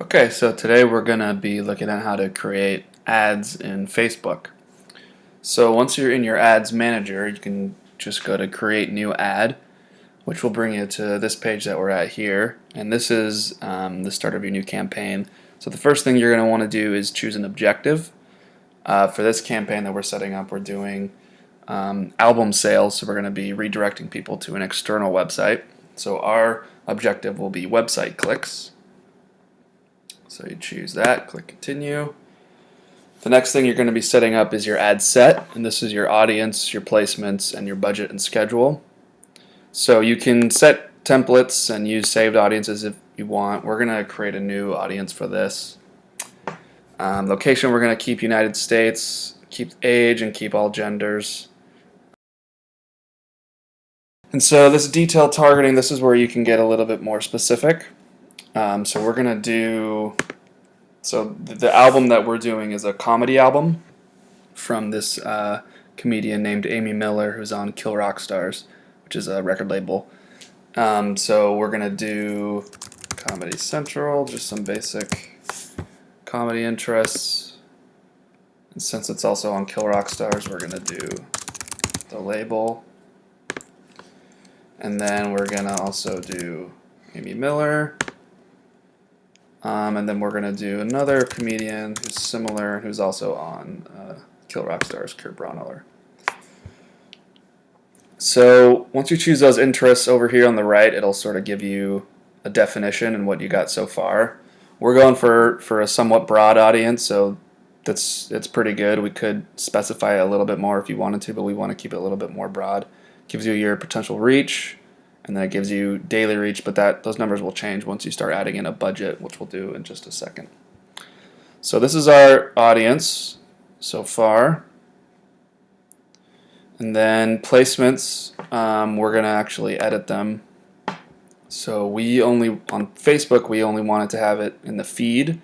Okay, so today we're going to be looking at how to create ads in Facebook. So once you're in your ads manager, you can just go to create new ad, which will bring you to this page that we're at here. And this is the start of your new campaign. So the first thing you're going to want to do is choose an objective. For this campaign that we're setting up, we're doing album sales, so we're going to be redirecting people to an external website. So our objective will be website clicks. So you choose that, click continue. The next thing you're going to be setting up is your ad set, and this is your audience, your placements, and your budget and schedule. So you can set templates and use saved audiences if you want. We're going to create a new audience for this. Location, we're going to keep United States, keep age, and keep all genders. And so this detailed targeting, this is where you can get a little bit more specific. So we're going to do... So the album that we're doing is a comedy album from this comedian named Amy Miller, who's on Kill Rock Stars, which is a record label. So we're going to do Comedy Central, just some basic comedy interests. And since it's also on Kill Rock Stars, we're going to do the label. And then we're going to also do Amy Miller. And then we're going to do another comedian who's similar, who's also on Kill Rock Stars, Kurt Braunohler. So once you choose those interests over here on the right, it'll sort of give you a definition and what you got so far. We're going for a somewhat broad audience, so it's pretty good. We could specify a little bit more if you wanted to, but we want to keep it a little bit more broad. Gives you your potential reach, and then it gives you daily reach, but those numbers will change once you start adding in a budget, which we'll do in just a second. So this is our audience so far. And then placements, we're going to actually edit them. So on Facebook, we only wanted to have it in the feed.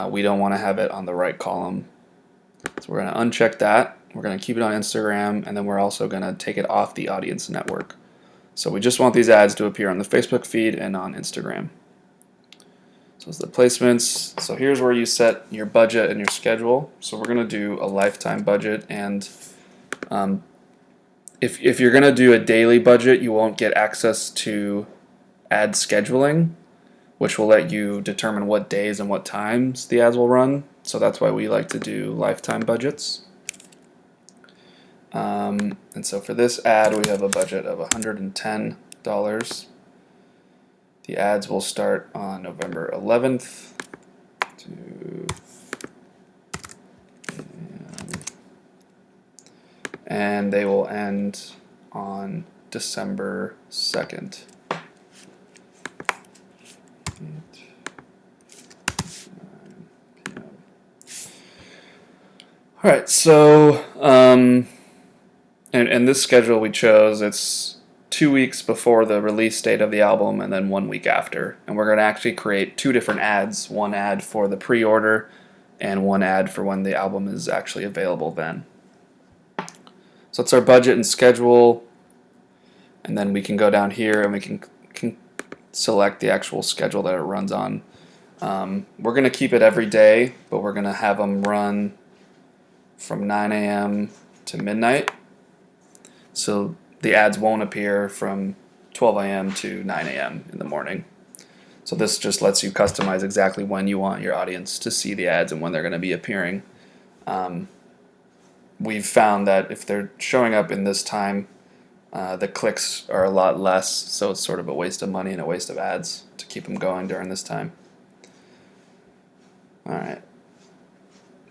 We don't want to have it on the right column. So we're going to uncheck that. We're going to keep it on Instagram, and then we're also going to take it off the audience network. So we just want these ads to appear on the Facebook feed and on Instagram. So it's the placements. So here's where you set your budget and your schedule. So we're going to do a lifetime budget, and if you're going to do a daily budget, you won't get access to ad scheduling, which will let you determine what days and what times the ads will run. So that's why we like to do lifetime budgets. And so for this ad, we have a budget of $110. The ads will start on November 11th and they will end on December 2nd. All right, so and this schedule we chose, it's 2 weeks before the release date of the album and then 1 week after. And we're going to actually create two different ads, one ad for the pre-order and one ad for when the album is actually available then. So it's our budget and schedule, and then we can go down here and we can select the actual schedule that it runs on. We're going to keep it every day, but we're going to have them run from 9 a.m. to midnight. So the ads won't appear from 12 a.m. to 9 a.m. in the morning. So this just lets you customize exactly when you want your audience to see the ads and when they're going to be appearing. We've found that if they're showing up in this time, the clicks are a lot less, so it's sort of a waste of money and a waste of ads to keep them going during this time. All right.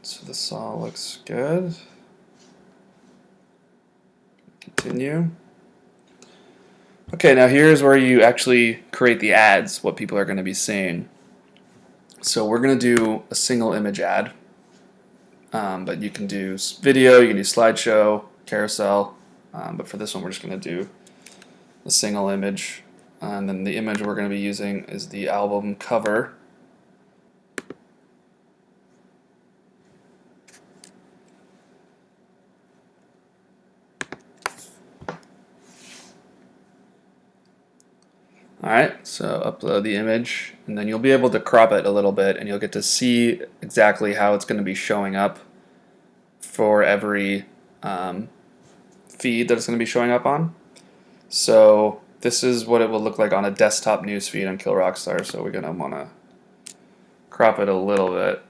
So this all looks good. Continue. Okay, now here's where you actually create the ads, what people are going to be seeing. So we're going to do a single image ad, but you can do video, you can do slideshow, carousel, but for this one we're just going to do a single image. And then the image we're going to be using is the album cover. Alright, so upload the image, and then you'll be able to crop it a little bit, and you'll get to see exactly how it's going to be showing up for every feed that it's going to be showing up on. So this is what it will look like on a desktop news feed on Kill Rockstar, so we're going to want to crop it a little bit.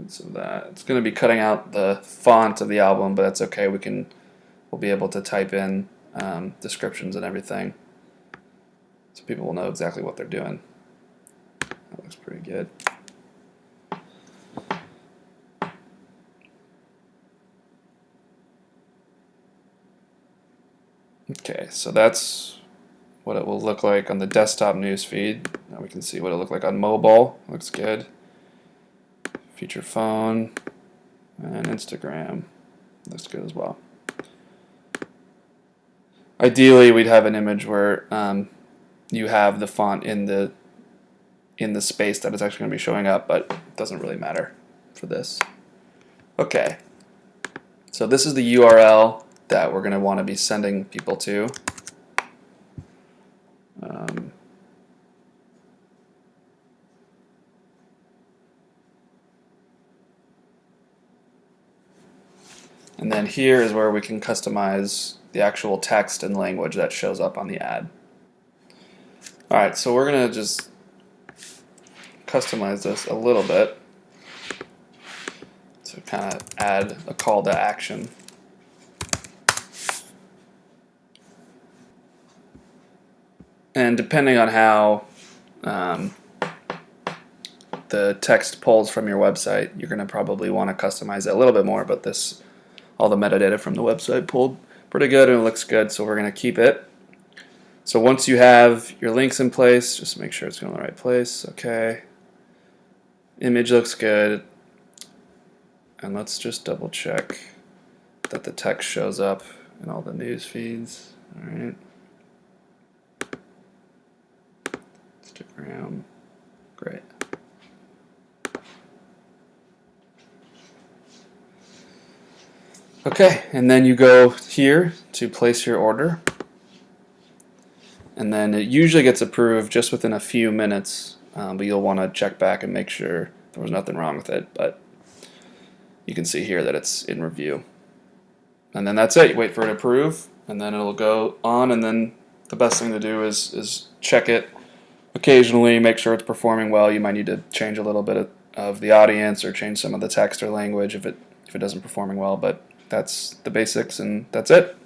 So that it's going to be cutting out the font of the album, but that's okay. We'll be able to type in descriptions and everything, so people will know exactly what they're doing. That looks pretty good. Okay, so that's what it will look like on the desktop news feed. Now we can see what it'll look like on mobile. Looks good. Feature phone and Instagram. Looks good as well. Ideally, we'd have an image where you have the font in the space that it's actually going to be showing up, but it doesn't really matter for this. Okay, so this is the URL that we're going to want to be sending people to. And then here is where we can customize the actual text and language that shows up on the ad. Alright, so we're going to just customize this a little bit to kind of add a call to action. And depending on how the text pulls from your website, you're going to probably want to customize it a little bit more, but all the metadata from the website pulled pretty good and it looks good, so we're going to keep it. So once you have your links in place, just make sure it's going in the right place. Okay. Image looks good. And let's just double check that the text shows up in all the news feeds. Alright. Instagram. Great. Okay, and then you go here to place your order. And then it usually gets approved just within a few minutes, but you'll want to check back and make sure there was nothing wrong with it. But you can see here that it's in review. And then that's it. You wait for it to approve, and then it'll go on. And then the best thing to do is check it occasionally, make sure it's performing well. You might need to change a little bit of the audience or change some of the text or language if it doesn't performing well. But that's the basics, and that's it.